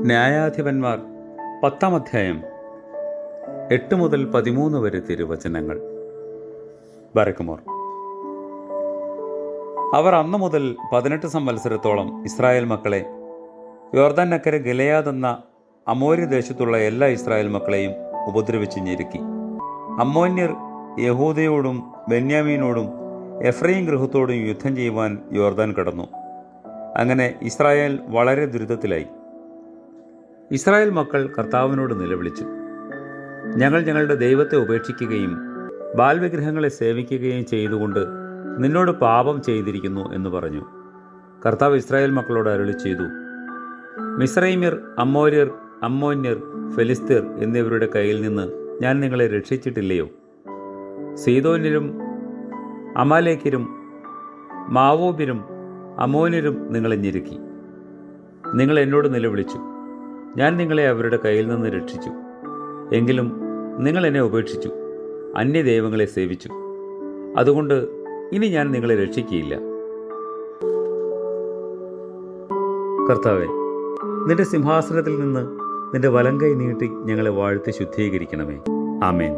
ന്യായാധിപന്മാർ 10-ാം അധ്യായം 8 മുതൽ 13 വരെ തിരുവചനങ്ങൾ. ബരക്കുമോർ. അവർ അന്നു മുതൽ 18 സംവത്സരത്തോളം ഇസ്രായേൽ മക്കളെ യോർദാനക്കരെ ഗിലെയാദ് എന്ന അമോര്യ ദേശത്തുള്ള എല്ലാ ഇസ്രായേൽ മക്കളെയും ഉപദ്രവിച്ച് ഞെരുക്കി. അമ്മോന്യർ യഹൂദയോടും ബെന്യാമീനോടും എഫ്രയീം ഗൃഹത്തോടും യുദ്ധം ചെയ്യുവാൻ യോർദാൻ കടന്നു. അങ്ങനെ ഇസ്രായേൽ വളരെ ദുരിതത്തിലായി. ഇസ്രായേൽ മക്കൾ കർത്താവിനോട് നിലവിളിച്ചു, ഞങ്ങൾ ഞങ്ങളുടെ ദൈവത്തെ ഉപേക്ഷിക്കുകയും ബാൽവിഗ്രഹങ്ങളെ സേവിക്കുകയും ചെയ്തുകൊണ്ട് നിന്നോട് പാപം ചെയ്തിരിക്കുന്നു എന്ന് പറഞ്ഞു. കർത്താവ് ഇസ്രായേൽ മക്കളോട് അരുളി ചെയ്തു, മിസ്രൈമ്യർ, അമ്മോര്യർ, അമ്മോന്യർ, ഫെലിസ്ത്യർ എന്നിവരുടെ കയ്യിൽ നിന്ന് ഞാൻ നിങ്ങളെ രക്ഷിച്ചിട്ടില്ലയോ? സീദോന്യരും അമാലേക്യരും മാവോബിരും അമ്മോന്യരും നിങ്ങളെ ഞെരുക്കി. നിങ്ങൾ എന്നോട് നിലവിളിച്ചു, ഞാൻ നിങ്ങളെ അവരുടെ കയ്യിൽ നിന്ന് രക്ഷിച്ചു. എങ്കിലും നിങ്ങൾ എന്നെ ഉപേക്ഷിച്ചു, അന്യദൈവങ്ങളെ സേവിച്ചു. അതുകൊണ്ട് ഇനി ഞാൻ നിങ്ങളെ രക്ഷിക്കുകയില്ല. കർത്താവേ, നിന്റെ സിംഹാസനത്തിൽ നിന്ന് നിന്റെ വലങ്കൈ നീട്ടി ഞങ്ങളെ വാഴ്ത്തി ശുദ്ധീകരിക്കണമേ. ആമേൻ.